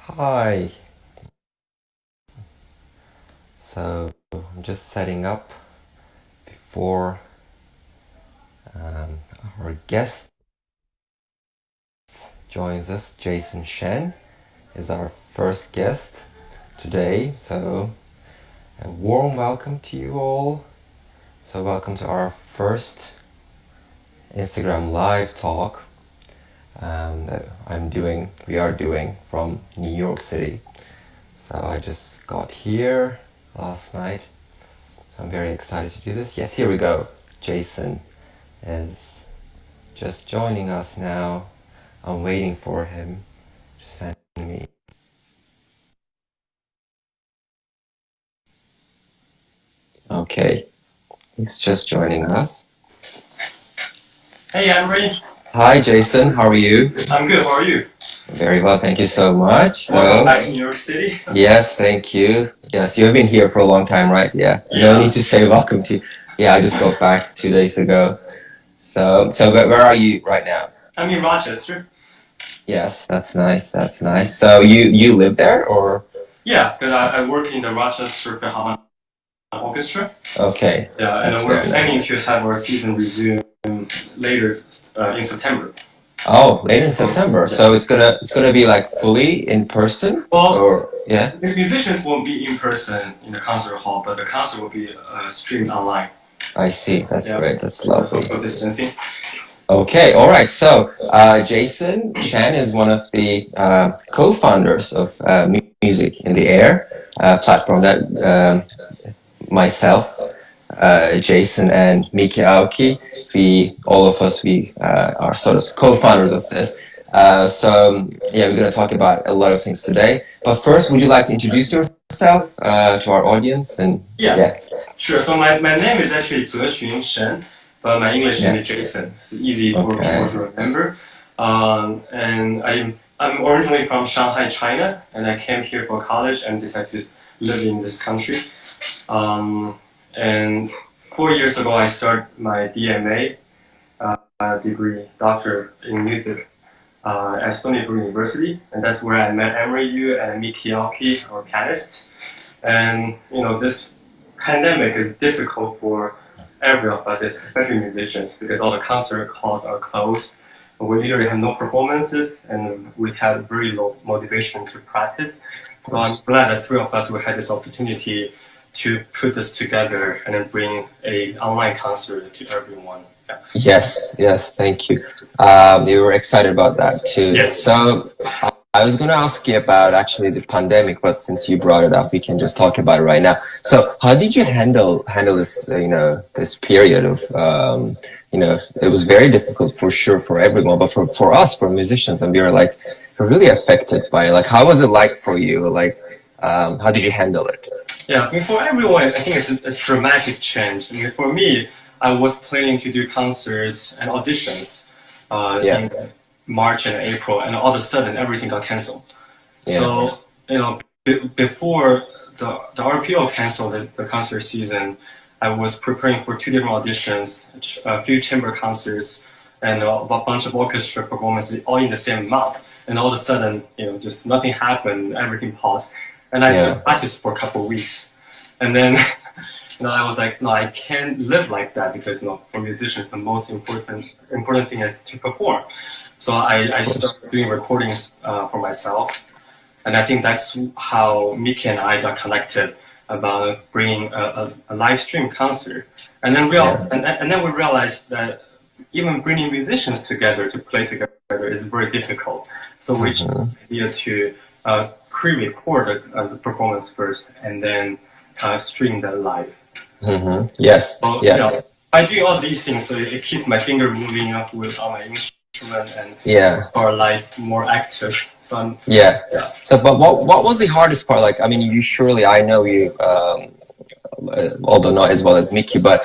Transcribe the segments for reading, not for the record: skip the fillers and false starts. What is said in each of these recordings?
Hi. So I'm just setting up before um, our guest joins us. Jason Shen is our first guest today. So a warm welcome to you all. So welcome to our first Instagram live talk that we are doing from New York City. So I just got here last night. So I'm very excited to do this. Yes, here we go. Jason is just joining us now. I'm waiting for him to send me. Okay, he's just joining us. Hey, Henry. Hi, Jason. How are you? I'm good. How are you? Very well, thank you so much. Welcome back to New York City. Yes, thank you. Yes, you've been here for a long time, right? Yeah. No need to say welcome to. Yeah, I just got back 2 days ago. So where are you right now? I'm in Rochester. Yes, that's nice. That's nice. So you live there or? Yeah, because I work in the Rochester Philharmonic Orchestra. Okay. Yeah, and That's we're very planning nice. to have our season resume later in September. Oh, late in September. So it's gonna be like fully in person Well, or yeah? the musicians won't be in person in the concert hall, but the concert will be streamed online. I see. That's Yeah. great. That's lovely. Social distancing. Okay, all right. So Jason Chan is one of the co-founders of Music in the Air platform that myself, Jason, and Miki Aoki, we are sort of co-founders of this. Yeah, we're going to talk about a lot of things today. But first, would you like to introduce yourself to our audience? And Yeah, sure. So my name is actually Zexun Shen, but my English name is Jason. It's easy for people to remember. And I'm originally from Shanghai, China, and I came here for college and decided to live in this country. And 4 years ago, I started my DMA degree, doctor in music, at Stony Brook University, and that's where I met Emery Yu and Miki Aoki, our pianist. And this pandemic is difficult for every of us, especially musicians, because all the concert halls are closed. We literally have no performances, and we have very low motivation to practice. So I'm glad that three of us will have this opportunity to put this together and then bring a online concert to everyone. Yeah. Yes, thank you. You were excited about that too. Yes. So I was going to ask you about actually the pandemic, but since you brought it up, we can just talk about it right now. So how did you handle this, this period of, it was very difficult for sure for everyone, but for us, for musicians, and we were like really affected by it. Like, how was it like for you? Like, how did you handle it? Yeah, I mean, for everyone, I think it's a dramatic change. I mean, for me, I was planning to do concerts and auditions in March and April, and all of a sudden everything got canceled. Yeah. So before the RPO canceled the concert season, I was preparing for two different auditions, a few chamber concerts, and a bunch of orchestra performances all in the same month. And all of a sudden, just nothing happened, everything paused, and I practiced for a couple of weeks, and then. I was like, no, I can't live like that because, for musicians, the most important thing is to perform. So I started doing recordings for myself, and I think that's how Miki and I got connected about bringing a live stream concert. And then we realized that even bringing musicians together to play together is very difficult. So we chose the idea to pre-record the performance first and then stream that live. Yes. So, yes. I do all these things, so it keeps my finger moving up with all my instrument and our life more active. So So, but what was the hardest part? Like, I mean, I know you, although not as well as Miki, but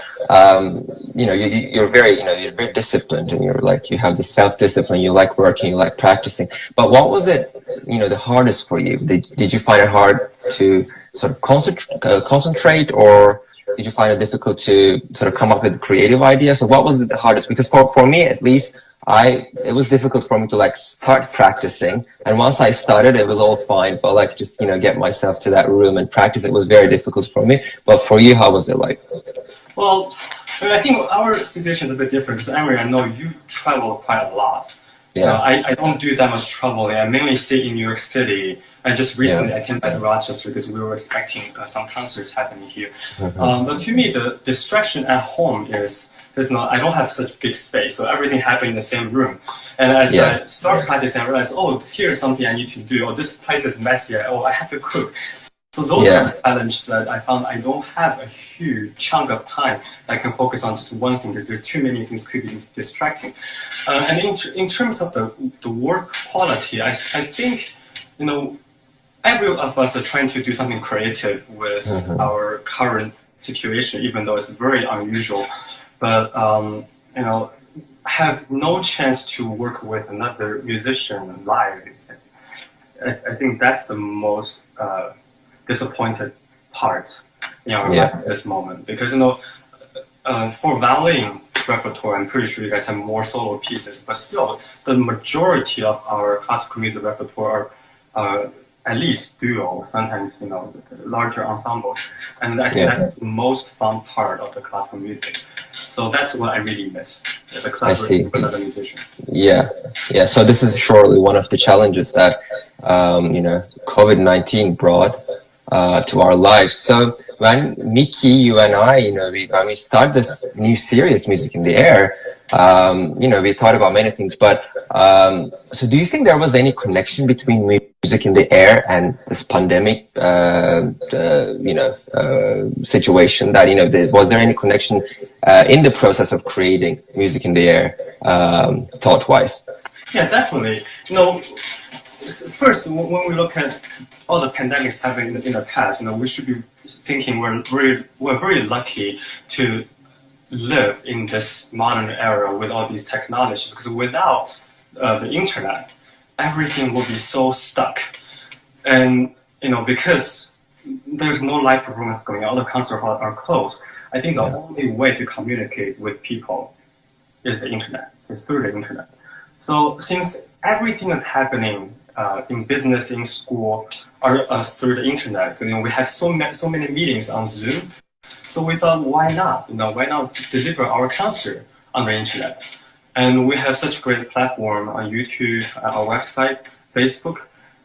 you're very disciplined, and you have the self-discipline. You like working, you like practicing. But what was it, the hardest for you? Did you find it hard to sort of concentrate, or did you find it difficult to sort of come up with creative ideas? So what was the hardest? Because for me, at least, it was difficult for me to like start practicing. And once I started, it was all fine. But like just, get myself to that room and practice, it was very difficult for me. But for you, how was it like? Well, I think our situation is a bit different because Emery, I know you travel quite a lot. Yeah. I don't do that much traveling. I mainly stay in New York City. And just recently, Yeah. I came back to Rochester because we were expecting some concerts happening here. Mm-hmm. But to me, the distraction at home is there's not. I don't have such big space, so everything happened in the same room. And as I start practicing, I realize, oh, here's something I need to do. Oh, this place is messy. Oh, I have to cook. So those are the challenges that I found. I don't have a huge chunk of time that I can focus on just one thing because there are too many things could be distracting. And in terms of the work quality, I think, every of us are trying to do something creative with our current situation, even though it's very unusual. But, have no chance to work with another musician live. I think that's the most disappointed part in our life at this moment. Because, for violin repertoire, I'm pretty sure you guys have more solo pieces, but still, the majority of our classical music repertoire are at least duo, sometimes, larger ensemble. And I think that's the most fun part of the classical music. So that's what I really miss, the collaboration with other musicians. Yeah. So this is surely one of the challenges that, COVID-19 brought to our lives. So when Mickey, you and I, when we start this new series, Music in the Air, we thought about many things, but so do you think there was any connection between Music in the Air and this pandemic, situation that, was there any connection in the process of creating Music in the Air, thought-wise? Yeah, definitely. First, when we look at all the pandemics happening in the past, we should be thinking we're very lucky to live in this modern era with all these technologies. Because without the internet, everything will be so stuck. And because there's no live performance going on, all the concerts are closed. I think the only way to communicate with people is the internet. It's through the internet. So since everything is happening in business, in school, or through the internet, we have so many meetings on Zoom. So we thought, why not? Why not deliver our concert on the internet? And we have such a great platform on YouTube, our website, Facebook,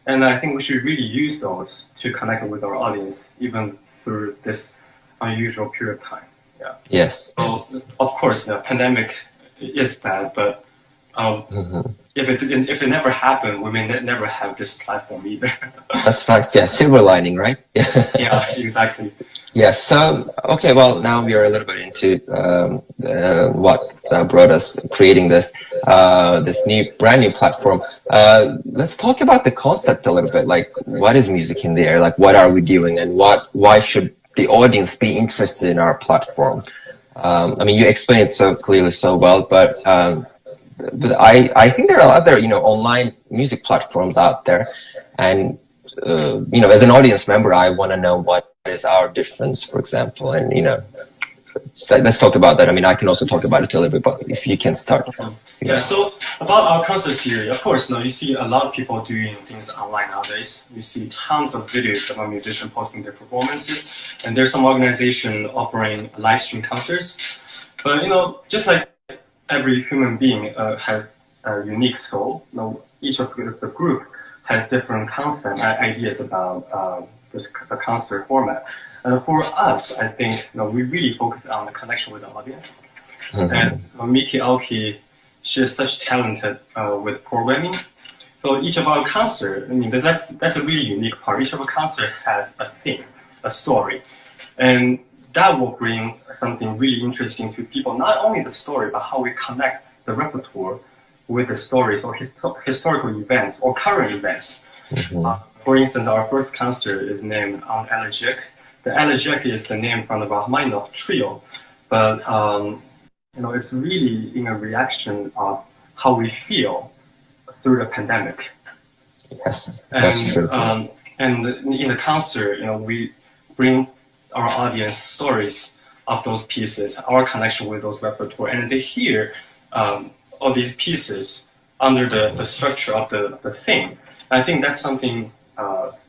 and I think we should really use those to connect with our audience, even through this unusual period of time. Yeah. Yes. So, of course, the pandemic is bad, but if it never happened, we may never have this platform either. That's nice. Yeah, silver lining, right? Yeah, exactly. Yeah. So, okay. Well, now we are a little bit into what brought us creating this brand new platform. Let's talk about the concept a little bit. Like, what is Music in the Air? Like, what are we doing, and why should the audience be interested in our platform? You explained it so clearly, so well, but I think there are other, online music platforms out there. And, as an audience member, I want to know what is our difference, for example. And, let's talk about that. I can also talk about it a little bit, but if you can start. Yeah, so about our concert series, of course, you see a lot of people doing things online nowadays. You see tons of videos of our musicians posting their performances, and there's some organization offering live stream concerts. But, just like every human being has a unique soul, each of the group has different concept ideas about the concert format. And for us, I think we really focus on the connection with the audience. And Miki Aoki, she is such talented with programming. So each of our concerts, that's a really unique part. Each of our concerts has a theme, a story, and that will bring something really interesting to people. Not only the story, but how we connect the repertoire with the stories or historical events or current events. For instance, our first concert is named on Elegiac. The Elegiac is the name from the Rachmaninoff trio, but it's really in a reaction of how we feel through the pandemic. Yes, that's true. And in the concert, we bring our audience stories of those pieces, our connection with those repertoire, and they hear all these pieces under the structure of the thing. I think that's something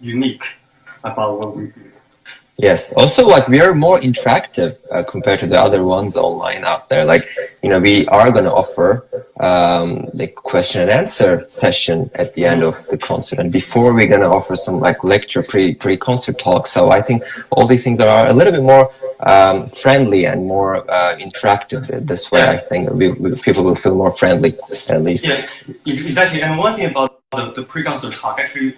unique about what we do. Yes. Also, like we are more interactive compared to the other ones online out there. Like, we are going to offer the question and answer session at the end of the concert, and before we're going to offer some like lecture pre-concert talk. So I think all these things are a little bit more friendly and more interactive. This way, I think people will feel more friendly, at least. Yeah, exactly. And one thing about the pre-concert talk, actually,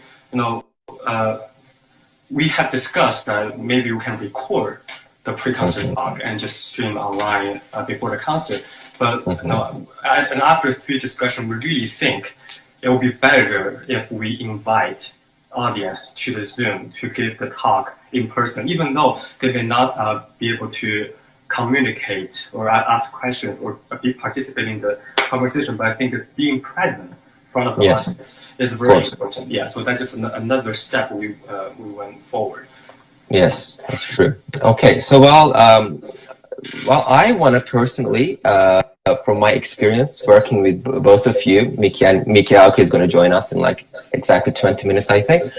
we have discussed that maybe we can record the pre-concert talk and just stream online before the concert. But and after a few discussions, we really think it would be better if we invite audience to the Zoom to give the talk in person, even though they may not be able to communicate or ask questions or participate in the conversation. But I think that being present in front of the audience is very important. Yeah, so that's just another step we went forward. Yes, that's true. Okay, so I want to personally, from my experience working with both of you, Miki Aoki is going to join us in like exactly 20 minutes, I think.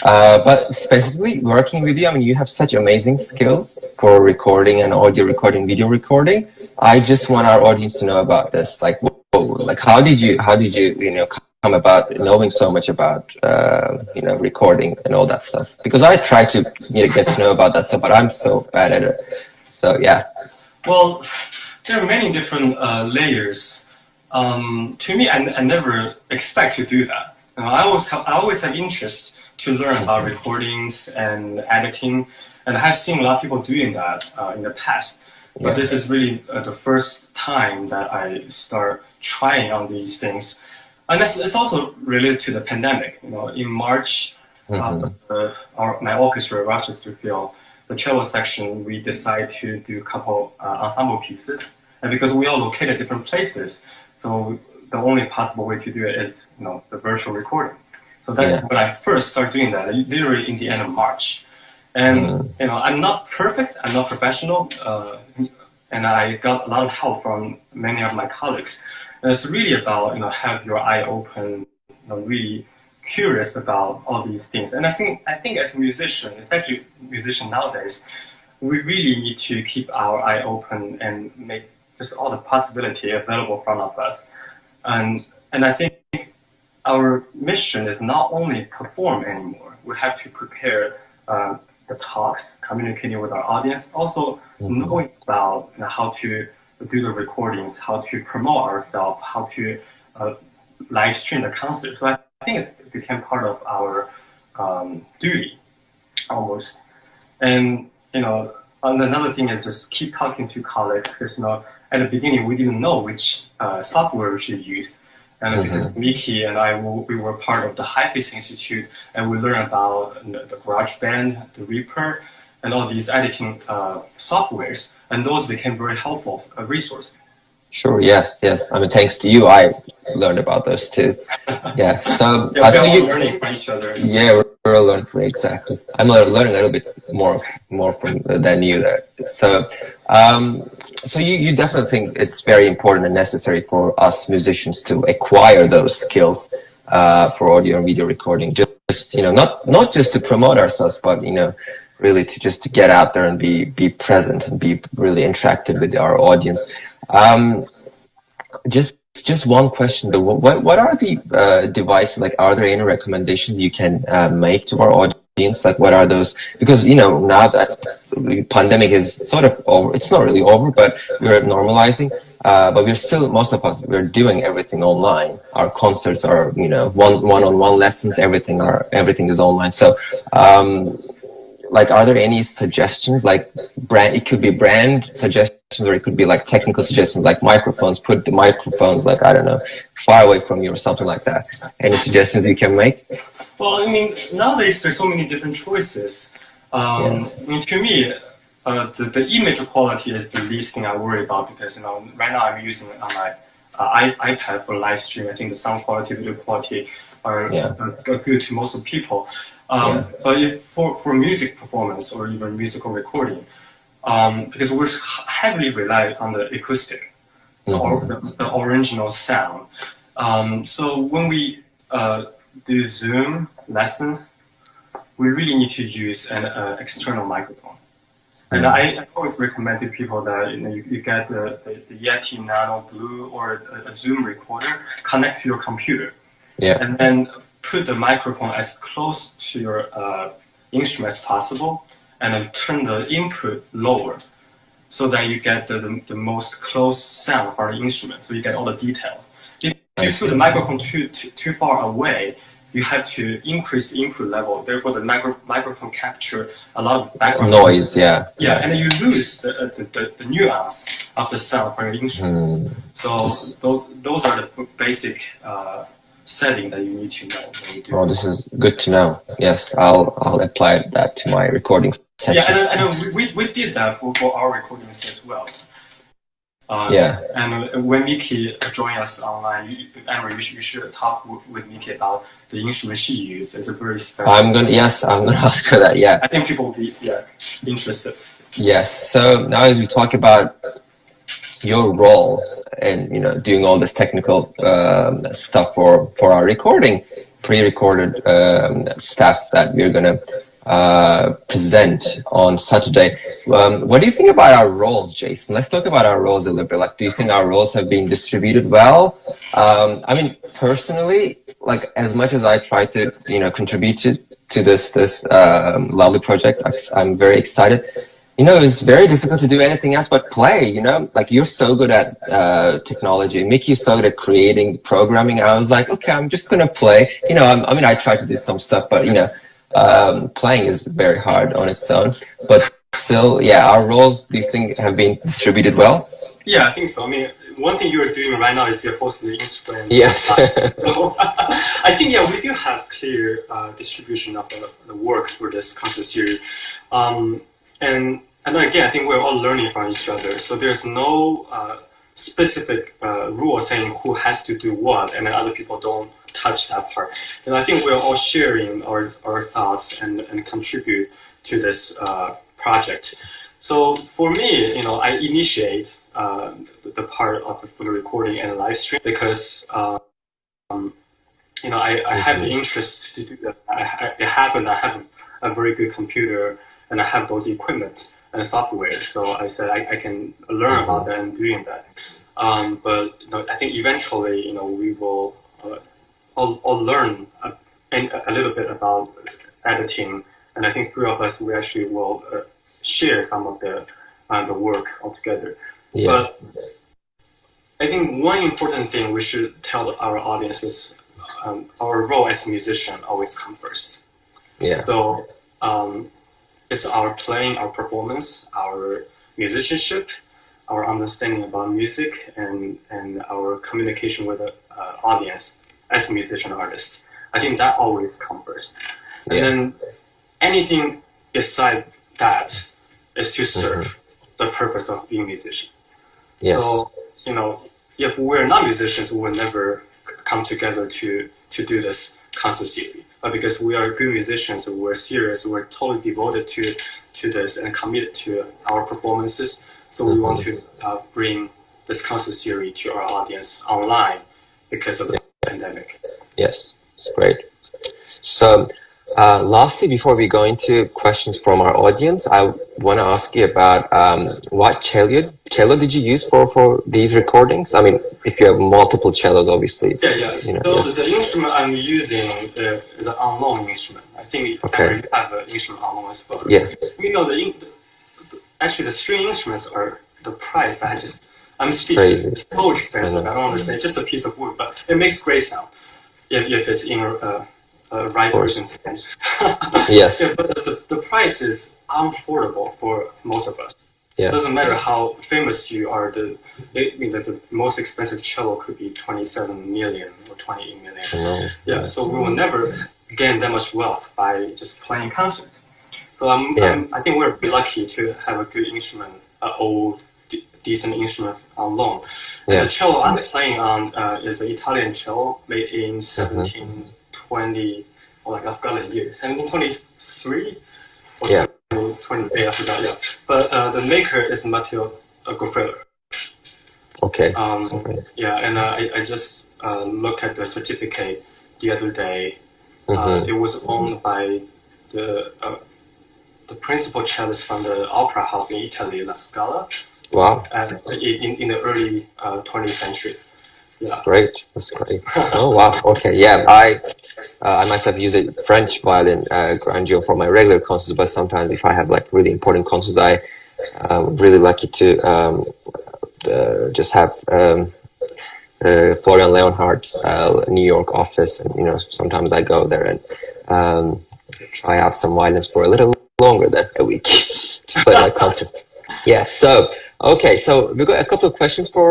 But specifically working with you, I mean, you have such amazing skills for recording and audio recording, video recording. I just want our audience to know about this. Like, how did you, come about knowing so much about, recording and all that stuff? Because I try to get to know about that stuff, but I'm so bad at it. So, yeah. Well, there are many different layers. To me, I never expect to do that. I always have interest to learn about recordings and editing, and I have seen a lot of people doing that in the past. But this is really the first time that I start trying on these things, and it's also related to the pandemic. In March, my orchestra, Rochester Field, the cello section, we decided to do a couple ensemble pieces, and because we are located at different places, so the only possible way to do it is the virtual recording. So that's when I first started doing that, literally in the end of March. And I'm not perfect, I'm not professional, and I got a lot of help from many of my colleagues. And it's really about have your eye open, really curious about all these things. And I think as a musician, especially musician nowadays, we really need to keep our eye open and make just all the possibility available in front of us. And I think our mission is not only perform anymore. We have to prepare the talks, communicating with our audience, also knowing about how to do the recordings, how to promote ourselves, how to live stream the concert. So I think it became part of our duty, almost. And another thing is just keep talking to colleagues, because at the beginning we didn't know which software we should use. And because Miki and I, we were part of the Hi-Face Institute, and we learned about the GarageBand, the Reaper, and all these editing softwares, and those became very helpful resources. Sure. Yes. I mean, thanks to you, I learned about those too. Yeah. So we're all learning from each other. Yeah, we're all learning exactly. I'm learning a little bit more from than you there. So, so you definitely think it's very important and necessary for us musicians to acquire those skills for audio and video recording. Just not just to promote ourselves, but really to get out there and be present and be really interactive with our audience. Just one question though. What are the devices? Like, are there any recommendations you can make to our audience? Like, what are those? Because now that the pandemic is sort of over, it's not really over, but we're normalizing. But we're still, most of us, we're doing everything online. Our concerts are, one-on-one lessons. Everything is online. So, like, are there any suggestions? Like, it could be brand suggestions, or it could be like technical suggestions, like microphones. Put the microphones, like, I don't know, far away from you or something like that. Any suggestions you can make? Well, I mean, nowadays there's so many different choices. I mean, to me, the image quality is the least thing I worry about, because right now I'm using it on my iPad for live stream. I think the sound quality, video quality are good to most of people. But if for music performance or even musical recording, because we're heavily reliant on the acoustic, the original sound. So when we do Zoom lessons, we really need to use an external microphone. And I always recommend to people that you get the Yeti Nano Blue or a Zoom recorder, connect to your computer, and then put the microphone as close to your instrument as possible, and then turn the input lower, so that you get the most close sound from the instrument, so you get all the details. If you put the microphone too far away, you have to increase the input level. Therefore, the microphone capture a lot of background noise. And then you lose the nuance of the sound from your instrument. So those are the basic setting that you need to know when you do. Oh, this is good to know. Yes, I'll apply that to my recording session. And we did that for our recordings as well. And when Nikki joined us online, Emery, you should talk with Nikki about the instrument she uses. It's a very special. I'm gonna ask her that. Yeah, I think people will be interested. Yes. So now, as we talk about your role and doing all this technical stuff for our recording, pre-recorded stuff that we're gonna present on Saturday. What do you think about our roles, Jason? Let's talk about our roles a little bit. Like, do you think our roles have been distributed well? I mean, personally, like, as much as I try to, contribute to this lovely project, I'm very excited. It's very difficult to do anything else but play, like, you're so good at technology. Mickey's so good at creating programming. I was like, okay, I'm just gonna play. I try to do some stuff, but playing is very hard on its own. But still, our roles, do you think, have been distributed well? Yeah, I think so. I mean, one thing you're doing right now is you're hosting the instrument. Yes. So I think, we do have clear distribution of the work for this concert series. And again, I think we're all learning from each other. So there's no specific rule saying who has to do what, and then other people don't touch that part. And I think we're all sharing our thoughts and contribute to this project. So for me, I initiate the part of the full recording and live stream because I have the interest to do that. It happened. I have a very good computer and I have those equipment and software. So I said I can learn about that and doing that. But I think eventually, we will all learn a little bit about editing, and I think three of us we actually will share some of the work altogether. Yeah. But I think one important thing we should tell our audience is our role as a musician always comes first. Yeah. So it's our playing, our performance, our musicianship, our understanding about music, and our communication with the audience as a musician artist. I think that always comes first. And then anything beside that is to serve the purpose of being a musician. Yes. So, if we're not musicians, we will never come together to do this concert series. But because we are good musicians, we're serious, we're totally devoted to this and committed to our performances. So we want to bring this concert series to our audience online because of the pandemic. Yes, it's great. So lastly, before we go into questions from our audience, I want to ask you about what cello did you use for these recordings? I mean, if you have multiple cellos, obviously. The instrument I'm using is an unknown instrument. I think you have an instrument unknown as well. Yes. Actually, the string instruments are the price. I'm speaking. It's so expensive. I don't understand. It's just a piece of wood, but it makes great sound if it's in right version. Yes. But the price is unaffordable for most of us. Yeah. It doesn't matter how famous you are. The most expensive cello could be 27 million or 28 million. So we will never gain that much wealth by just playing concerts. So I think we're lucky to have a good instrument, an old, decent instrument on loan. The cello I'm playing on is an Italian cello made in 1720. I've got a year, 1723 or 1728. I forgot. Yeah, but the maker is Matteo Goffeller. Okay. Yeah, and I just looked at the certificate the other day. Mm-hmm. It was owned by the principal cellist from the opera house in Italy, La Scala. Wow. In the early 20th century. Yeah. That's great. That's great. Oh wow. Okay. Yeah. I myself use a French violin grandiour for my regular concerts, but sometimes if I have like really important concerts, I really lucky to just have Florian Leonhardt's New York office, and sometimes I go there and try out some violins for a little longer than a week to play my concert. Yeah. So okay. So we got a couple of questions for.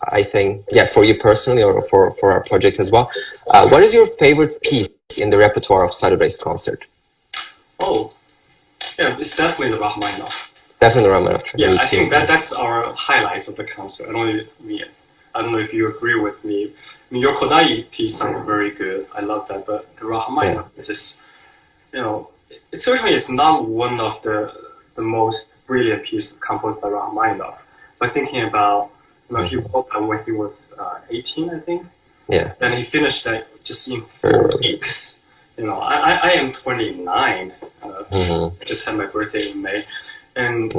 I think, yeah, for you personally or for our project as well. What is your favorite piece in the repertoire of Saturday's concert? Oh, yeah, it's definitely the Rachmaninoff. Definitely Rachmaninoff. Yeah, I think that's our highlights of the concert. I don't know if you agree with me. I mean, your Kodai piece sounded very good. I love that, but the Rachmaninoff is, it certainly is not one of the most brilliant pieces composed by Rachmaninoff. But thinking about he wrote that when he was 18, I think. Yeah. And he finished that just in 4 weeks. I am 29. Just had my birthday in May. And,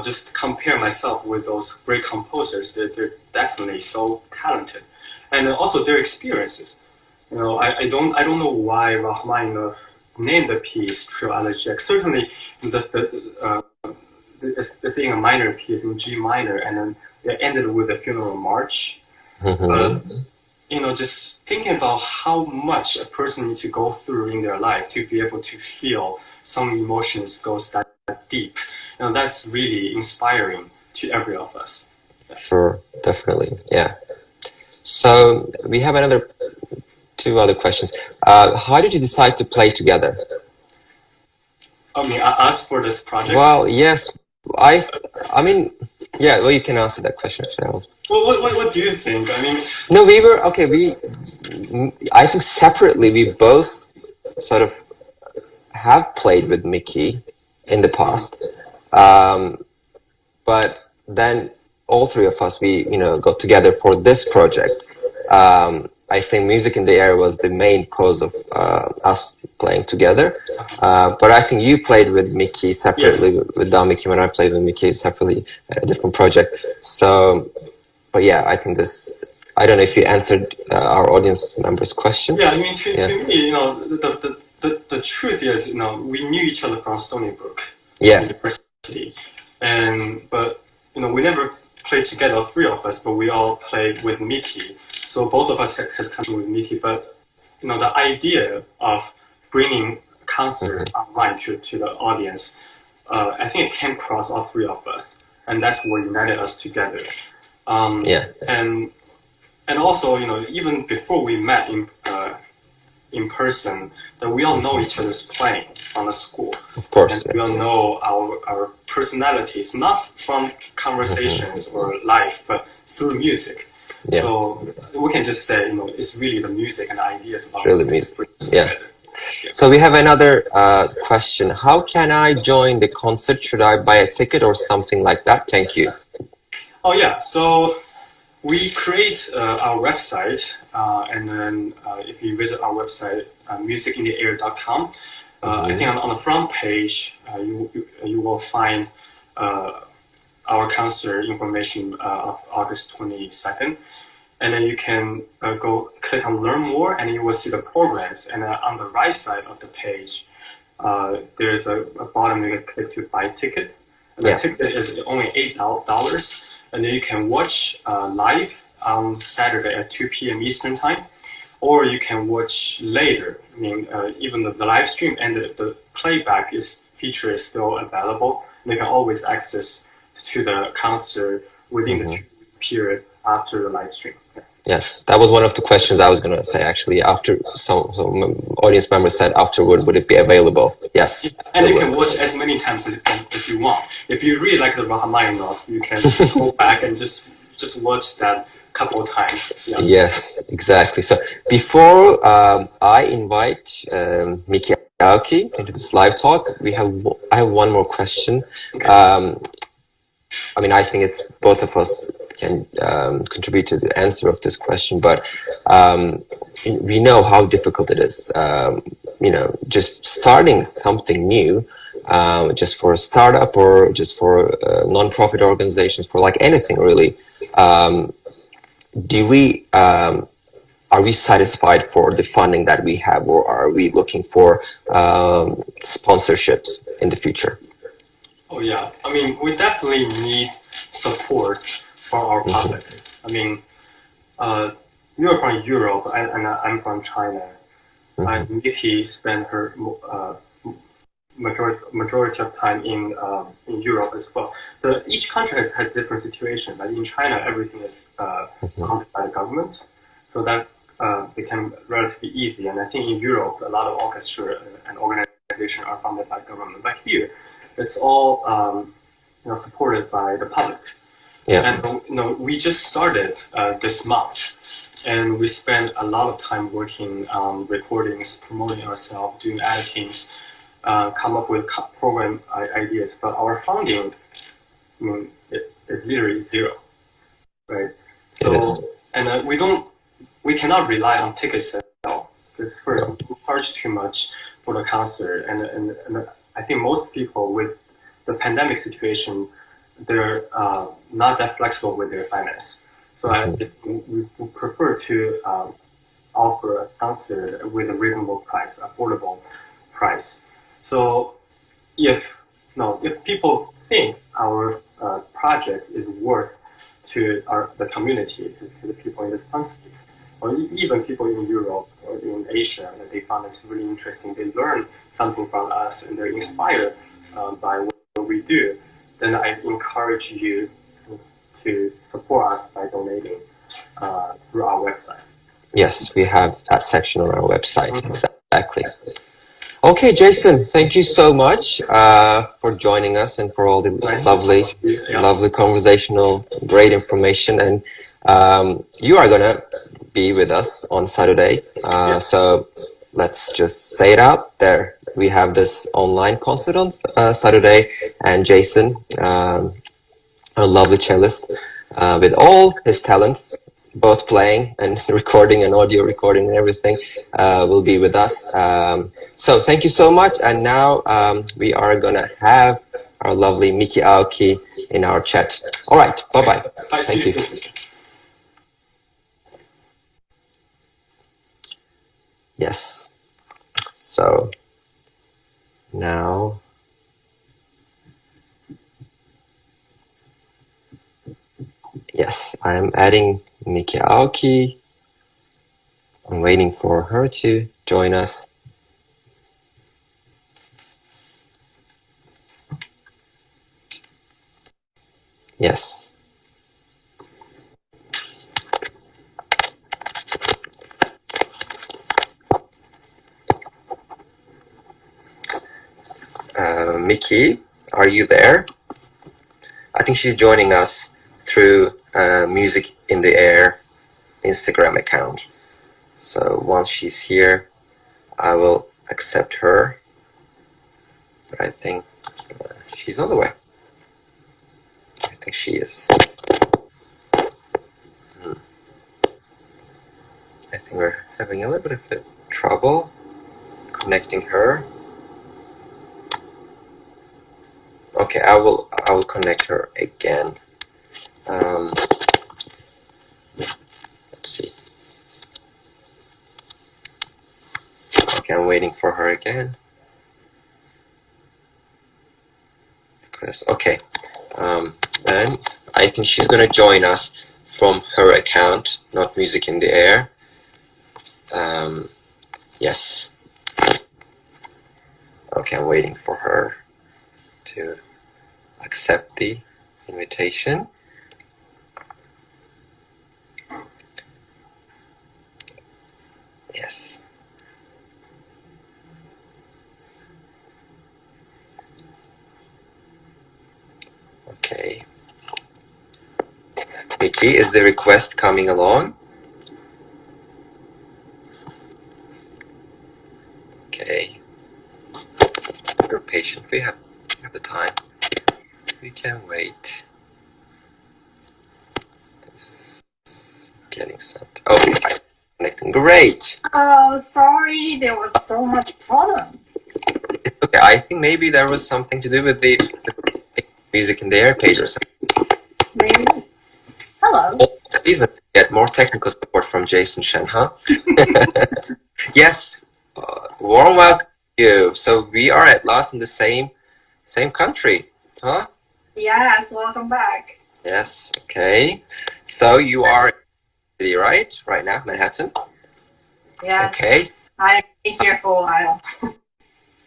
just compare myself with those great composers. They're definitely so talented. And also their experiences. I don't know why Rachmaninoff named the piece Trio Elegiac. Certainly the thing, a minor piece in G minor, and then it ended with a funeral march. Just thinking about how much a person needs to go through in their life to be able to feel some emotions goes that deep. That's really inspiring to every of us. Yeah. Sure, definitely, yeah. So we have two other questions. How did you decide to play together? I mean, us for this project? Well, yes. I mean, yeah, well, you can answer that question as well. Well, what do you think? I mean... No, I think separately we both sort of have played with Mickey in the past. But then all three of us, we, got together for this project. I think Music in the Air was the main cause of us playing together. But I think you played with Mickey separately, with Mickey, when I played with Mickey separately at a different project. So, but yeah, I think I don't know if you answered our audience members' question. Yeah, I mean, to me, the truth is, we knew each other from Stony Brook University. But we never played together, three of us, but we all played with Mickey. So both of us has come with Mickey, but the idea of bringing a concert online to the audience, I think it came across all three of us, and that's what united us together. And also, even before we met in person, that we all know each other's playing from the school. Of course. And we all know our personalities, not from conversations or life, but through music. Yeah. So we can just say, it's really the music and the ideas about music. Yeah. So we have another question. How can I join the concert? Should I buy a ticket or something like that? Thank you. Oh, yeah. So we create our website, and then if you visit our website, musicintheair.com, I think on the front page, you will find our concert information of August 22nd. And then you can go click on Learn More, and you will see the programs. And on the right side of the page, there's a bottom you can click to buy ticket. And the ticket is only $8. And then you can watch live on Saturday at 2 p.m. Eastern Time, or you can watch later. I mean, even the live stream and the playback feature is still available. And you can always access to the concert within the period after the live stream. Yes, that was one of the questions I was going to say, actually. After some audience members said afterward, would it be available? Yes. Yeah, and you can watch as many times as you want. If you really like the Rachmaninoff, you can go back and just watch that a couple of times. Yeah. Yes, exactly. So before I invite Miki Aoki into this live talk, I have one more question. Okay. I mean, I think it's both of us can contribute to the answer of this question, but we know how difficult it is. Just starting something new, just for a startup or just for non-profit organizations, for like anything really. Do we are we satisfied for the funding that we have, or are we looking for sponsorships in the future? Oh yeah, I mean, we definitely need support from our public. I mean, you're from Europe and I'm from China. And Nikki spent her majority of time in Europe as well. Each country has different situations. Like in China, everything is funded by the government, so that became relatively easy. And I think in Europe, a lot of orchestra and organizations are funded by government. But here, it's all supported by the public. Yeah. And we just started this month, and we spent a lot of time working on recordings, promoting ourselves, doing editings, come up with program ideas. But our funding, I mean, it is literally zero, right? So, and we cannot rely on ticket sales, because first we charge too much for the concert, and I think most people with the pandemic situation, they're not that flexible with their finance. So we prefer to offer a concert with a reasonable price, affordable price. So if people think our project is worth to the community, to the people in this country, or even people in Europe or in Asia, that they found this really interesting, they learn something from us, and they're inspired by what we do, then I encourage you to support us by donating through our website. Yes, we have that section on our website. Exactly. Okay, Jason, thank you so much for joining us and for all the lovely conversational, great information. And you are going to be with us on Saturday. So let's just say it out there. We have this online concert on Saturday, and Jason, a lovely cellist with all his talents, both playing and recording and audio recording and everything, will be with us. So thank you so much. And now we are going to have our lovely Miki Aoki in our chat. All right. Bye-bye. Thank you. Yes. So now... Yes, I'm adding Miki Aoki. I'm waiting for her to join us. Yes. Miki, are you there? I think she's joining us through Musik in the Air Instagram account. So once she's here, I will accept her. But I think she's on the way. I think she is. I think we're having a little bit of trouble connecting her. Okay, I will connect her again. Let's see. Okay, I'm waiting for her again. Okay, and I think she's gonna join us from her account, not Musik in the Air. Yes. Okay, I'm waiting for her to accept the invitation. Yes. Okay. Miki, is the request coming along? Okay. We're patient. We have the time. We can wait. getting sent. Okay, I'm connecting. Great. Oh, sorry, there was so much problem. Okay, I think maybe there was something to do with the music in the air page or something. Maybe. Hello. Please get more technical support from Jason Shen, huh? Yes, warm welcome to you. So we are at last in the same country, huh? Yes, welcome back. Yes. Okay. So you are in the city, right now, Manhattan. Yes. Okay. I've been here for a while.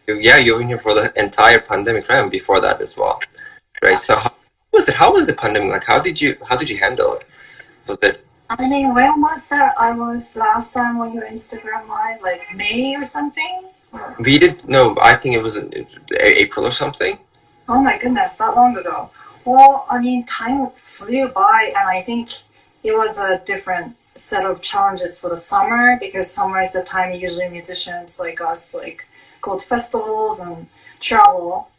Yeah, you've been here for the entire pandemic, right? And before that as well. Great. So how was it? How was the pandemic? Like, how did you handle it? Was it? I mean, when was that? I was last time on your Instagram live, like May or something? Or... We did no. I think it was in April or something. Oh my goodness, that long ago. Well, I mean, time flew by, and I think it was a different set of challenges for the summer, because summer is the time usually musicians like us like go to festivals and travel.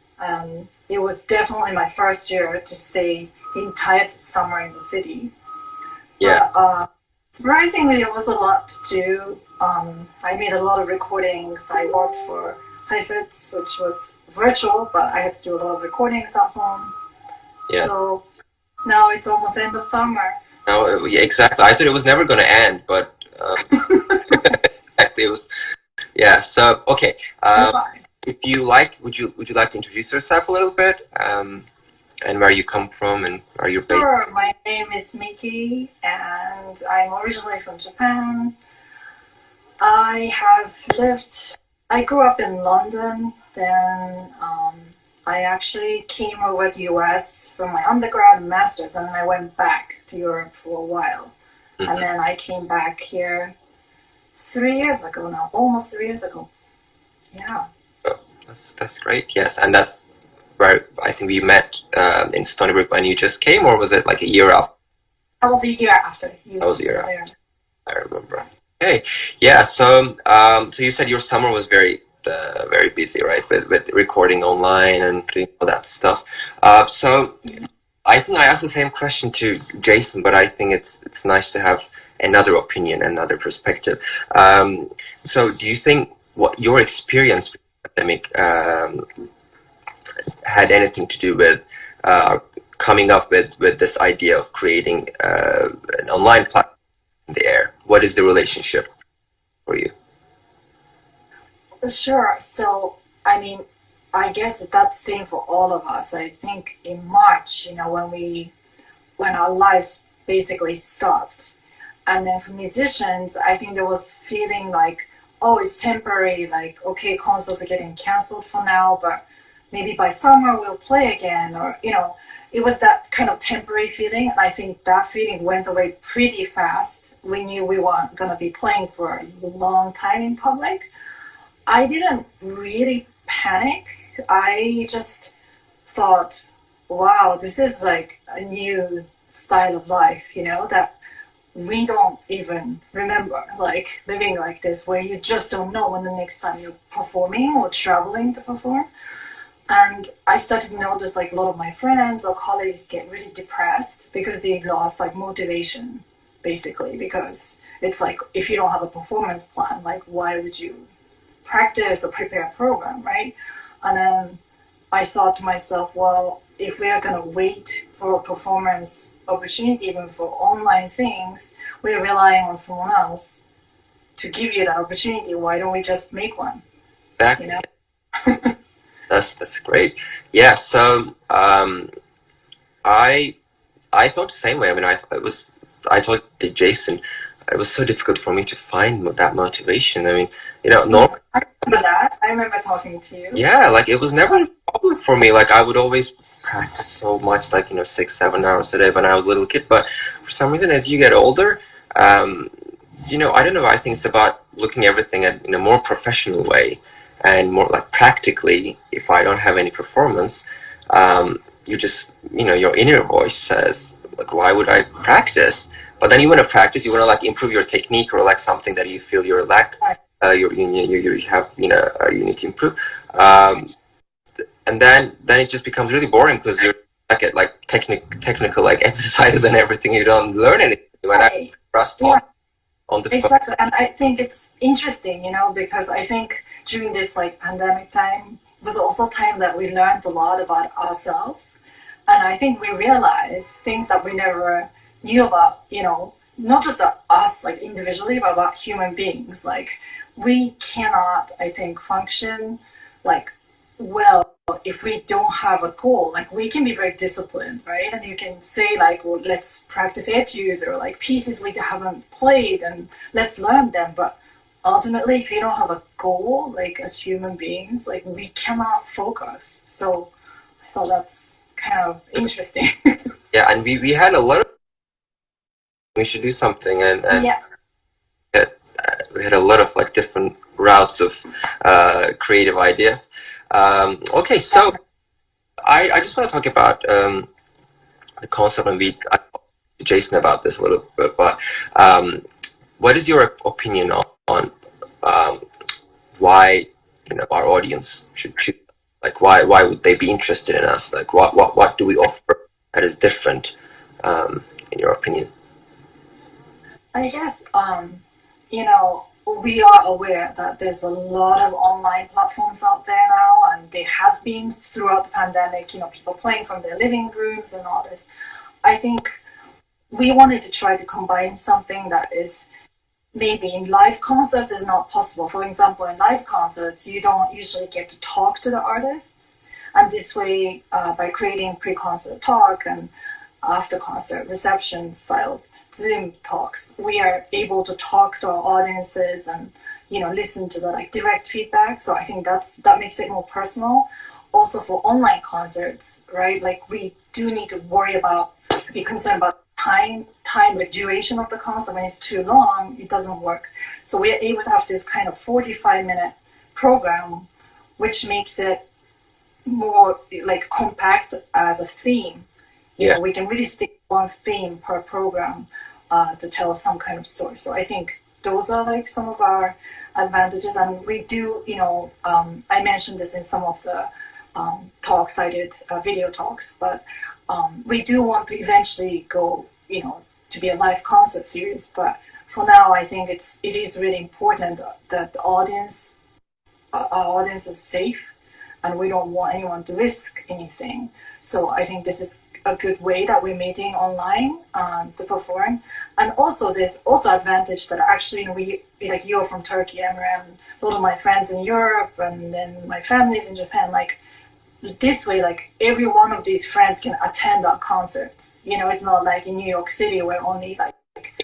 It was definitely my first year to stay the entire summer in the city. Yeah. But, surprisingly, it was a lot to do. I made a lot of recordings. I worked for Heifetz, which was virtual, but I had to do a lot of recordings at home. Yeah. So now it's almost end of summer. No, yeah, exactly. I thought it was never going to end, but exactly, it was. Yeah. So okay. If you like, would you like to introduce yourself a little bit, and where you come from and where you're based? Sure. My name is Miki, and I'm originally from Japan. I grew up in London, then I actually came over to US for my undergrad and master's, and then I went back to Europe for a while. Mm-hmm. And then I came back here 3 years ago now, almost 3 years ago. Yeah. Oh, that's great. Yes, and that's where I think we met in Stony Brook when you just came, or was it like a year after? That was a year after. That was a year after. I remember. Okay, yeah. So, so you said your summer was very busy, right? With recording online and doing all that stuff. So, I think I asked the same question to Jason, but I think it's nice to have another opinion, another perspective. So, do you think what your experience with the pandemic had anything to do with coming up with this idea of creating an online platform in the air? What is the relationship for you? Sure. So, I mean, I guess that's the same for all of us. I think in March, when our lives basically stopped, and then for musicians, I think there was feeling like, oh, it's temporary. Like, okay, concerts are getting canceled for now, but maybe by summer we'll play again, or it was that kind of temporary feeling. And I think that feeling went away pretty fast. We knew we weren't going to be playing for a long time in public. I didn't really panic. I just thought, wow, this is like a new style of life, that we don't even remember, like living like this, where you just don't know when the next time you're performing or traveling to perform. And I started to notice like a lot of my friends or colleagues get really depressed because they lost like motivation, basically, because it's like, if you don't have a performance plan, like why would you practice or prepare a program, right? And then I thought to myself, well, if we are going to wait for a performance opportunity, even for online things, we're relying on someone else to give you that opportunity. Why don't we just make one? Exactly. That's great. Yeah. So I thought the same way. I mean, I thought to Jason, it was so difficult for me to find that motivation. I mean, normally, I remember that. I remember talking to you. Yeah, like it was never a problem for me. Like I would always practice so much, like 6-7 hours a day when I was a little kid. But for some reason, as you get older, I don't know. I think it's about looking everything in a more professional way and more like practically. If I don't have any performance, you just your inner voice says like, why would I practice? But then you want to practice. You want to like improve your technique or like something that you feel you're lack. You have you need to improve. And then it just becomes really boring because you're like at like technical like exercises and everything. You don't learn anything. When I trust Yeah, on the phone. exactly. And I think it's interesting, because I think during this like pandemic time was also time that we learned a lot about ourselves. And I think we realized things that we never knew about, not just us like individually, but about human beings. Like we cannot, I think, function like well if we don't have a goal. Like we can be very disciplined, right? And you can say like, well, let's practice etudes or like pieces we haven't played and let's learn them. But ultimately, if you don't have a goal, like as human beings, like we cannot focus. So I thought that's kind of interesting. Yeah, and we had a lot of we should do something, and Yeah. we had a lot of like different routes of creative ideas. Okay, so I just want to talk about the concept, and I talked to Jason about this a little bit, but what is your opinion on why our audience should choose? Like, why would they be interested in us? Like, what do we offer that is different, in your opinion? I guess, we are aware that there's a lot of online platforms out there now, and there has been throughout the pandemic, people playing from their living rooms and all this. I think we wanted to try to combine something that is maybe in live concerts is not possible. For example, in live concerts, you don't usually get to talk to the artists. And this way, by creating pre-concert talk and after-concert reception style Zoom talks, we are able to talk to our audiences and listen to the like direct feedback. So I think that makes it more personal. Also for online concerts, right? Like we do need to be concerned about time, the duration of the concert. When it's too long, it doesn't work. So we're able to have this kind of 45-minute program, which makes it more like compact as a theme. Yeah. We can really stick one theme per program to tell some kind of story. So I think those are like some of our advantages. And we do, I mentioned this in some of the talks I did, video talks, but we do want to eventually go, to be a live concert series. But for now, I think it is really important that our audience is safe, and we don't want anyone to risk anything. So I think this is a good way that we're meeting online to perform. And also there's also advantage that actually we, like you're from Turkey, Emre, and a lot of my friends in Europe, and then my family's in Japan. Like this way, like every one of these friends can attend our concerts. It's not like in New York City where only like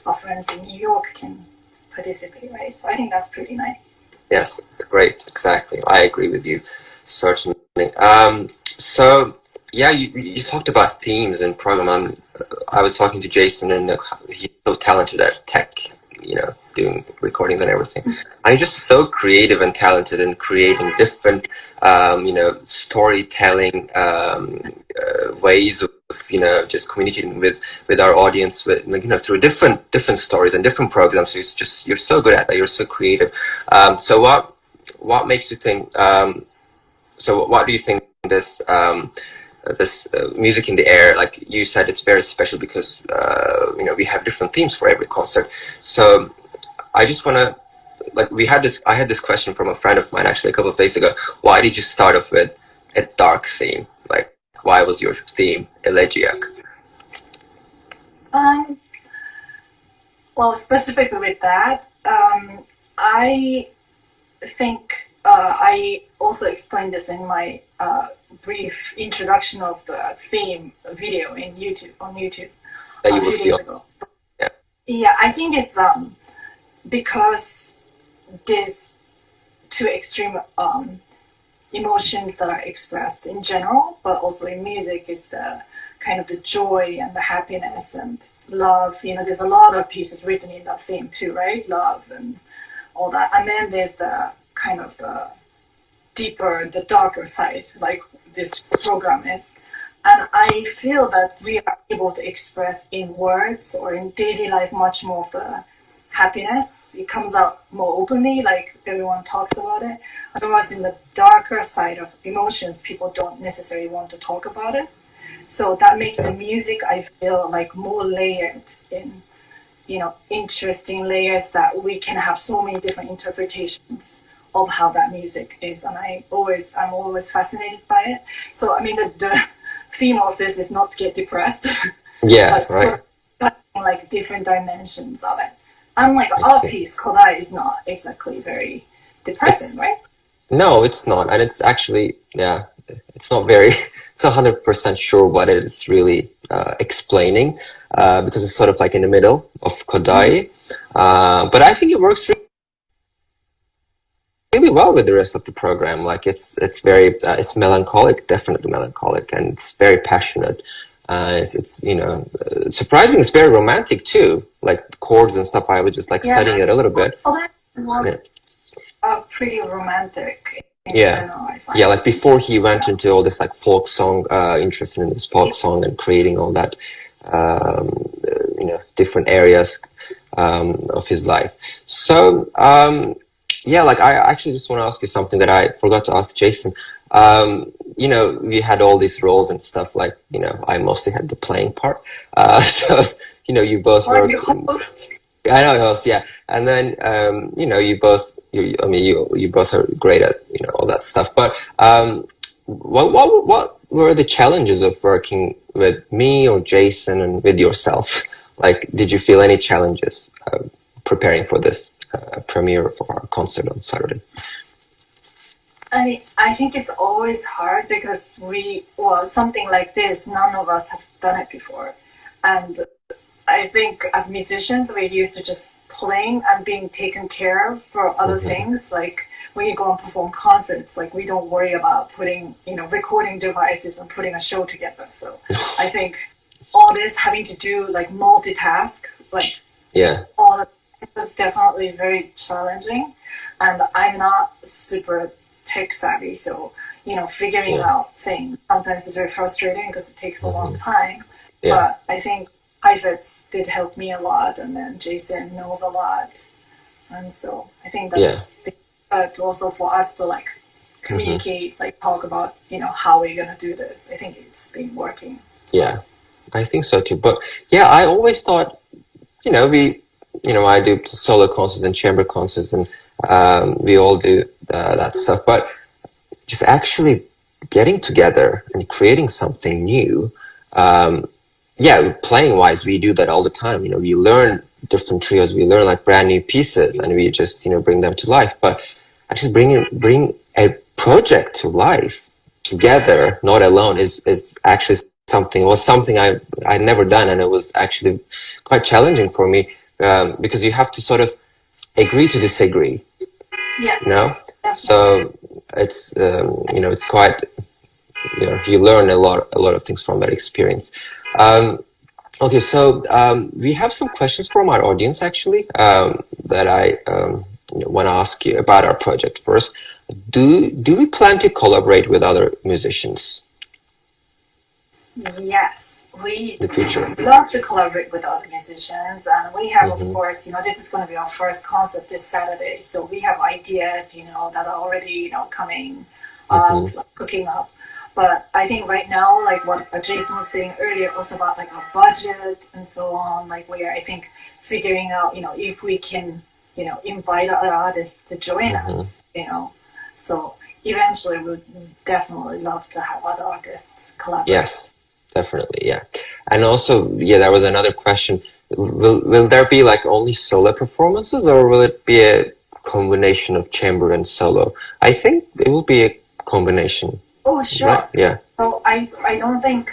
our friends in New York can participate, right? So I think that's pretty nice. Yes, it's great. Exactly. I agree with you, certainly. So yeah, you talked about themes and program. I was talking to Jason, and he's so talented at tech, doing recordings and everything. And he's just so creative and talented in creating different, storytelling ways of, just communicating with our audience, with through different stories and different programs. So you're so good at that. You're so creative. So what makes you think? So what do you think this Music in the Air, like you said, it's very special because we have different themes for every concert. So I just want to, like, I had this question from a friend of mine actually a couple of days ago. Why did you start off with a dark theme? Like, why was your theme elegiac? Well, specifically with that, I think I also explained this in my brief introduction of the theme video on YouTube That a you will few see days on, ago. yeah. Yeah, I think it's because there's two extreme emotions that are expressed in general, but also in music is the kind of the joy and the happiness and love. There's a lot of pieces written in that theme too, right? Love and all that. And then there's the kind of the deeper, the darker side, like this program is. And I feel that we are able to express in words or in daily life much more of the happiness. It comes out more openly, like everyone talks about it. Otherwise, in the darker side of emotions, people don't necessarily want to talk about it. So that makes the music, I feel, like more layered in interesting layers that we can have so many different interpretations of how that music is, and I'm always fascinated by it. So I mean, the theme of this is not to get depressed, Yeah, but right. sort of like different dimensions of it. Unlike I our see. piece, Kodai is not exactly very depressing, It's right? No, it's not, and it's actually, yeah, it's not very, it's not 100% sure what it is really explaining, because it's sort of like in the middle of Kodai, but I think it works really well with the rest of the program. Like it's very it's melancholic, definitely melancholic, and it's very passionate. It's surprising. It's very romantic too. Like chords and stuff. I was just like studying Yes. it a little bit. Well, that was Yeah. pretty romantic in Yeah. general, I Yeah, find. like before he went Yeah. into all this like folk song, interested in this folk song and creating all that, different areas of his life. So, yeah, like I actually just want to ask you something that I forgot to ask Jason. We had all these roles and stuff. Like, I mostly had the playing part. So, you both Or were. you host. I know host, yeah, and then you both are great at all that stuff. But what were the challenges of working with me or Jason and with yourself? Like, did you feel any challenges preparing for this premiere for our concert on Saturday? I think it's always hard because something like this, none of us have done it before. And I think as musicians, we're used to just playing and being taken care of for other things. Like when you go and perform concerts, like we don't worry about putting, recording devices and putting a show together. So I think all this having to do like multitask, like Yeah, all of it was definitely very challenging. And I'm not super tech savvy, so figuring yeah, out things sometimes is very frustrating because it takes a long time. yeah, But I think Heifetz did help me a lot, and then Jason knows a lot, and so I think yeah. that's big. But also for us to like communicate, like talk about how we're gonna do this. I think it's been working. Yeah, I think so too. But yeah, I always thought, I do solo concerts and chamber concerts, and we all do that stuff. But just actually getting together and creating something new, yeah, playing wise, we do that all the time. We learn different trios, we learn like brand new pieces, and we just bring them to life. But actually bring a project to life together, not alone, is actually something I'd never done, and it was actually quite challenging for me, because you have to sort of agree to disagree, Yeah, definitely. so it's quite, you learn a lot of things from that experience. Okay, so we have some questions from our audience actually, that I want to ask you about our project. First, do we plan to collaborate with other musicians Yes, we in the future? love to collaborate with other musicians, and we have, of course, this is going to be our first concert this Saturday, so we have ideas, that are already, coming, cooking up. But I think right now, like what Jason was saying earlier, also about like our budget and so on, like we are, I think, figuring out, if we can, invite other artists to join us, So eventually, we'd definitely love to have other artists collaborate. Yes, definitely, yeah. And also, yeah, there was another question. Will there be like only solo performances, or will it be a combination of chamber and solo? I think it will be a combination, Oh, sure. right? Yeah, So I don't think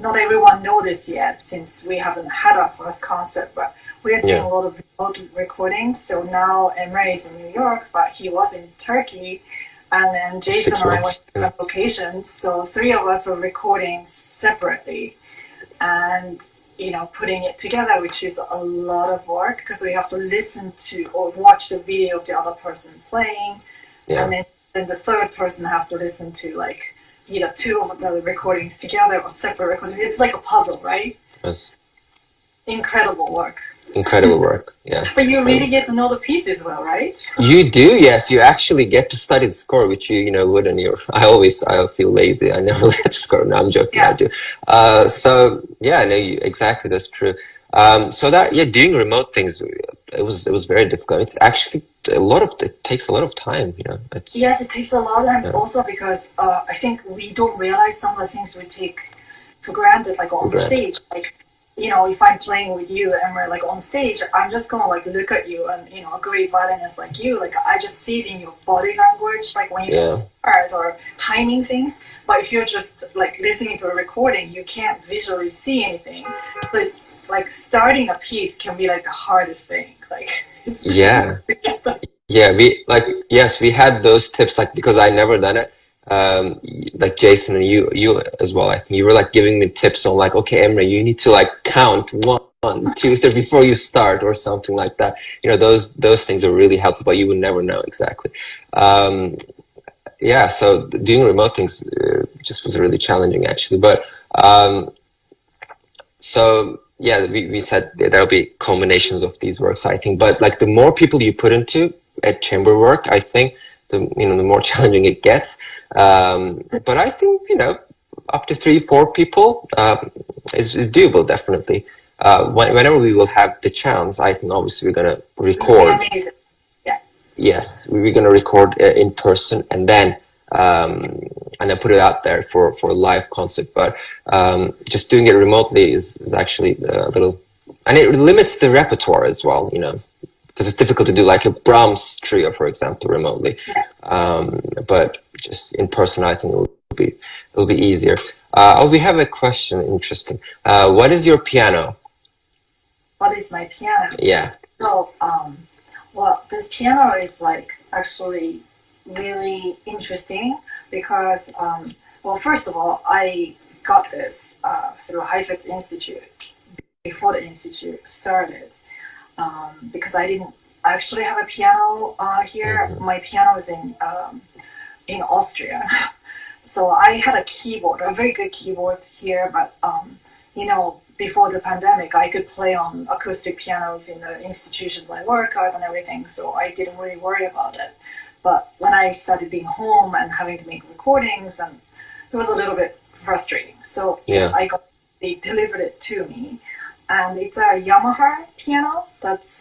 not everyone know this yet since we haven't had our first concert, but we are doing yeah, a lot of remote recordings. So now Emre is in New York, but he was in Turkey, and then Jason 6 and I went months. to different locations. So three of us were recording separately, and putting it together, which is a lot of work because we have to listen to or watch the video of the other person playing, Yeah, and then the third person has to listen to like two of the recordings together or separate recordings. It's like a puzzle, right? it's Incredible work. incredible work. Yeah. But you really get to know the pieces well, right? You do, yes. You actually get to study the score, which you wouldn't. I feel lazy. I never let the score. No, I'm joking. I Yeah. do. So yeah, no, exactly. That's true. So that, yeah, doing remote things, it was very difficult. It's actually it takes a lot of time, It's Yes, it takes a lot, and yeah, also because I think we don't realize some of the things we take for granted, like for on granted. stage. Like, if I'm playing with you and we're like on stage, I'm just gonna like look at you, and a great violinist like you, like I just see it in your body language, like when you're gonna Yeah. start or timing things. But if you're just like listening to a recording, you can't visually see anything. So it's like starting a piece can be like the hardest thing. Like it's just Yeah. Yeah, yes, we had those tips, like, because I never done it. Like Jason and you as well. I think you were like giving me tips on, like, okay, Emre, you need to like count one, two, three before you start or something like that. Those things are really helpful, but you would never know exactly. Um, yeah, so doing remote things just was really challenging actually. But so yeah, we said there'll be combinations of these works, I think. But like the more people you put into at chamber work, I think the more challenging it gets. But I think up to 3, 4 people is doable, definitely. Whenever we will have the chance, I think obviously we're gonna it'll be record. amazing. Yeah. Yes, we're gonna record in person, and then put it out there for a live concert. But just doing it remotely is actually a little, and it limits the repertoire as well. Because it's difficult to do like a Brahms trio, for example, remotely. Yeah. But just in person, I think it'll be easier. We have a question. Interesting. What is your piano? What is my piano? Yeah. So, well, this piano is like actually really interesting because, well, first of all, I got this through Heifetz Institute before the institute started because I didn't actually have a piano here. Hmm. My piano is in Austria. So I had a keyboard, a very good keyboard here, but before the pandemic, I could play on acoustic pianos in the institutions I work at and everything, so I didn't really worry about it. But when I started being home and having to make recordings, and it was a little bit frustrating. So yes, Yeah. they delivered it to me, and it's a Yamaha piano that's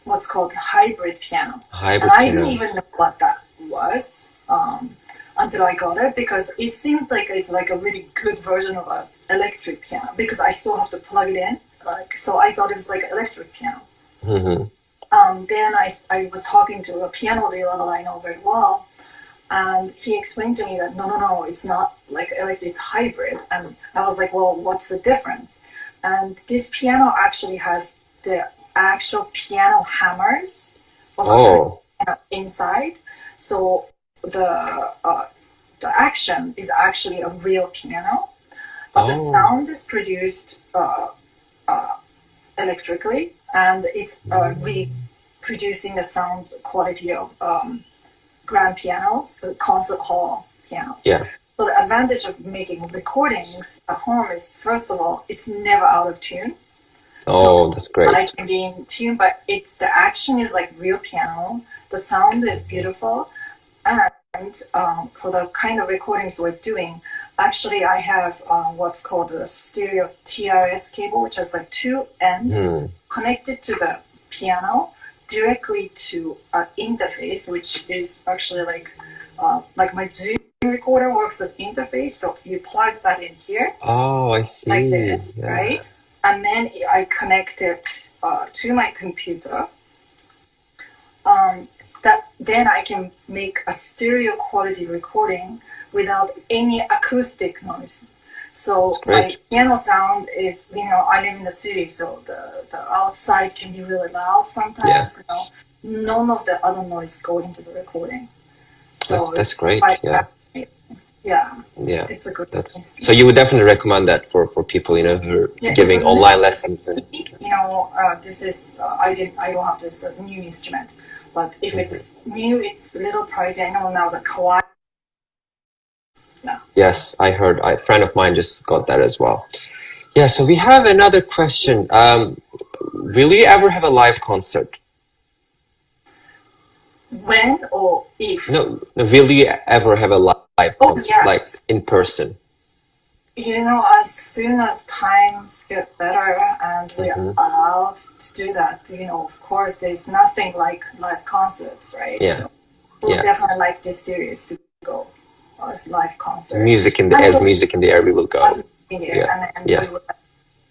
what's called hybrid piano, and Hybrid I didn't piano. even know what that was until I got it because it seemed like it's like a really good version of an electric piano because I still have to plug it in. Like so, I thought it was like an electric piano. Hmm. Then I was talking to a piano dealer that I know very well, and he explained to me that no, it's not like electric, it's hybrid. And I was like, well, what's the difference? And this piano actually has the actual piano hammers of a Oh. piano inside. So the action is actually a real piano, but the Oh. sound is produced electrically, and it's reproducing the sound quality of grand pianos, the concert hall pianos. Yeah. So the advantage of making recordings at home is, first of all, it's never out of tune. So Oh, that's I great. can be in tune, but the action is like real piano. The sound is beautiful, and for the kind of recordings we're doing, actually I have what's called a stereo TRS cable, which has like two ends Hmm. connected to the piano directly to an interface, which is actually like my Zoom recorder works as interface. So you plug that in here Oh, I like see. this, Yeah. right? And then I connect it to my computer. That then I can make a stereo quality recording without any acoustic noise. That's So my great. piano sound is, I live in the city, so the outside can be really loud Yeah. sometimes. None of the other noise go into the recording. That's So that's it's great. quite Yeah. yeah, Yeah. it's a good So you instrument. would definitely recommend that for people, who are Yeah, it's a giving little online lessons and. this is I don't have this as a new instrument, but if Mhm. it's new, it's a little pricey. I know now the kawaii. Yeah. Yes, I heard. A friend of mine just got that as well. Yeah. So we have another question. Will you ever have a live concert? When or if? No, no. Will you ever have a live Oh concert, like yes, in person? As soon as times get better and we're allowed to do that, of course, there's nothing like live concerts, right? Yeah. So we'll definitely like this series to go as live concert. Music in the air, we will go. And then we will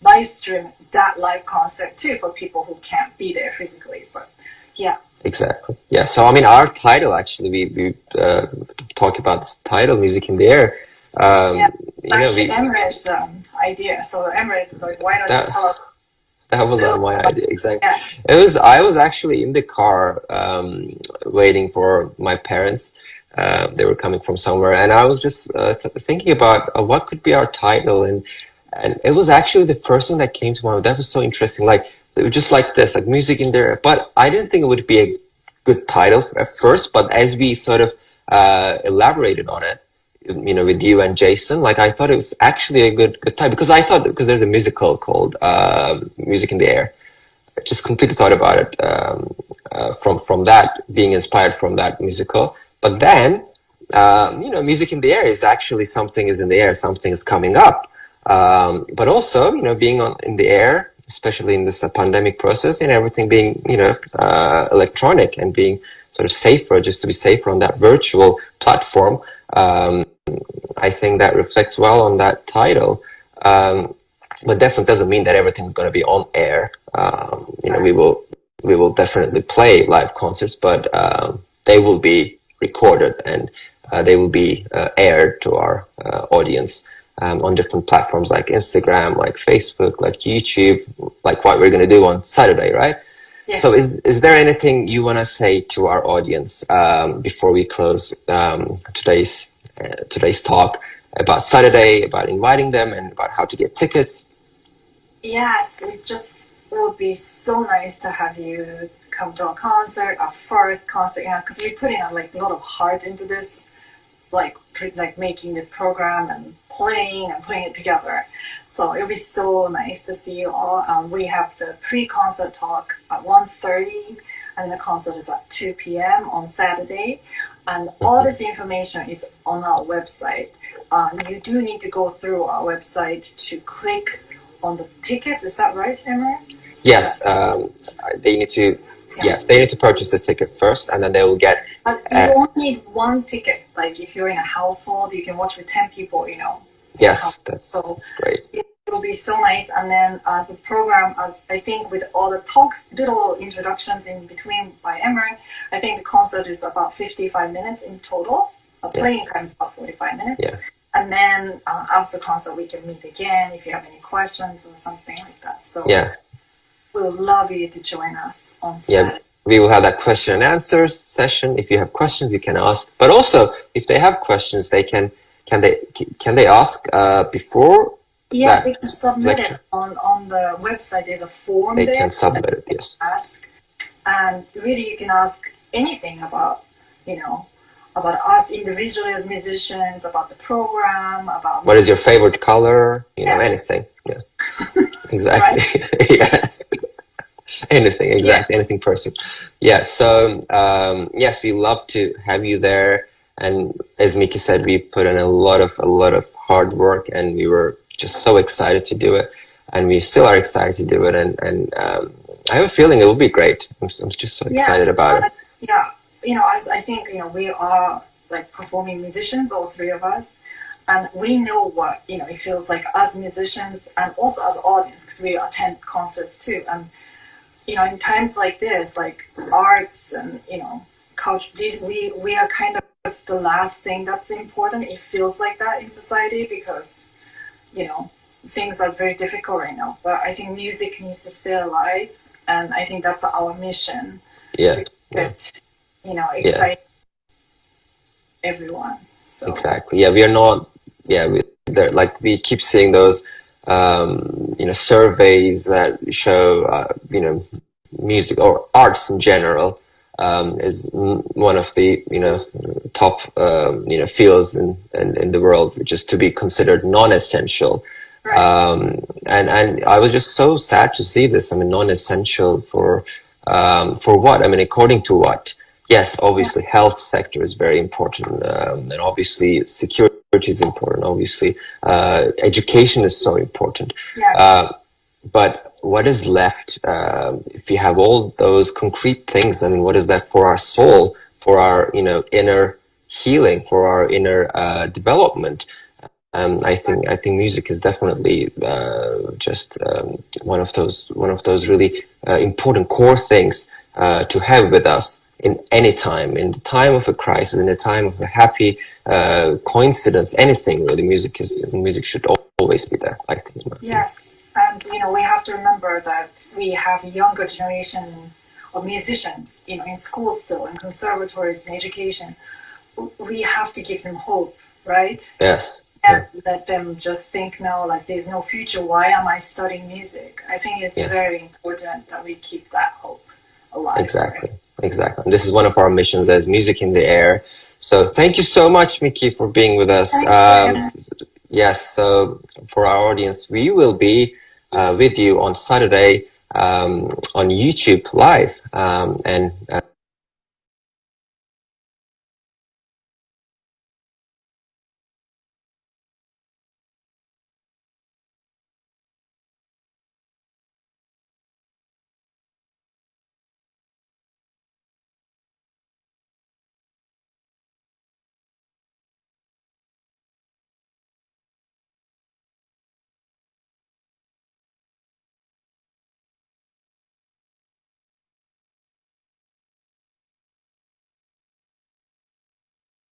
live stream that live concert too for people who can't be there physically. But yeah. Exactly. Yeah. So I mean, our title actually, we talk about this title, Music in the Air. Actually, Emre's idea. So Emre, why don't you tell us? That was my idea, exactly. Yeah. I was actually in the car waiting for my parents. They were coming from somewhere, and I was just thinking about what could be our title, and it was actually the first thing that came to mind. That was so interesting. Like, it was just like this, like Music in there. But I didn't think it would be a good title at first. But as we sort of elaborated on it, with you and Jason, like, I thought it was actually a good title, because there's a musical called Music in the Air. I just completely thought about it from that, being inspired from that musical. But then, Music in the Air is actually something is in the air, something is coming up. But also, being in the air, especially in this pandemic process, and everything being, electronic and being sort of safer, just to be safer on that virtual platform. I think that reflects well on that title. But definitely doesn't mean that everything's going to be on air. We will definitely play live concerts, but they will be recorded and they will be aired to our audience on different platforms like Instagram, like Facebook, like YouTube, like what we're going to do on Saturday, right? Yes. So is there anything you want to say to our audience before we close today's talk about Saturday, about inviting them and about how to get tickets? Yes, it just would be so nice to have you come to our first concert, because we put in a lot of heart into this, like making this program and playing it together. So it'll be so nice to see you all. We have the pre-concert talk at 1:30, and the concert is at 2 p.m. on Saturday. And all this information is on our website. You do need to go through our website to click on the tickets. Is that right, Emma? Yes. They need to. Yeah, they need to purchase the ticket first, and then they will get. But you only need one ticket. Like, if you're in a household, you can watch with 10 people. Yes, that's great. It will be so nice. And then the program, as I think, with all the talks, little introductions in between by Emma, I think the concert is about 55 minutes in total. Playing time is about 45 minutes. Yeah. And then after the concert, we can meet again if you have any questions or something like that. So yeah. We would love you to join us on Saturday. Yeah, we will have that question and answers session. If you have questions, you can ask. But also, if they have questions, they can they ask before? Yes, they can submit it on the website. There's a form there. They can submit it. Yes. Ask, and really, you can ask anything about us individually as musicians, about the program, about what is your favorite color? Anything. Yeah. Exactly. Yes. Anything, exactly. Anything personal. Yeah. So yes, we love to have you there. And as Miki said, we put in a lot of hard work, and we were just so excited to do it, and we still are excited to do it. And I have a feeling it will be great. I'm just so excited about it. Yeah. As I think we are performing musicians, all three of us. And we know what, it feels like as musicians and also as audience, because we attend concerts too. And, in times like this, like arts and, culture, we are kind of the last thing that's important. It feels like that in society because, things are very difficult right now. But I think music needs to stay alive. And I think that's our mission. Yeah. To keep it, excite everyone. So. Exactly. Yeah, we are not. Yeah, we keep seeing those, surveys that show, music or arts in general is one of the, top, fields in the world, just to be considered non-essential. Right. And I was just so sad to see this. I mean, non-essential for what? I mean, according to what? Yes, obviously, health sector is very important, and obviously security is important, obviously. Education is so important. Yes. But what is left, if you have all those concrete things, I mean, what is left for our soul, for our, you know, inner healing, for our inner development? I think music is definitely just one of those really important core things to have with us in any time, in the time of a crisis, in the time of a happy coincidence, anything really. Music should always be there, I think. Yes, and you know we have to remember that we have a younger generation of musicians, you know, in schools still, in conservatories, in education. We have to give them hope, right? Yes. And let them just think, no, like there's no future. Why am I studying music? I think it's very important that we keep that hope alive. Exactly, right? exactly. And this is one of our missions as Music in the Air. So thank you so much, Miki, for being with us. Yes, so for our audience, we will be with you on Saturday on YouTube live. And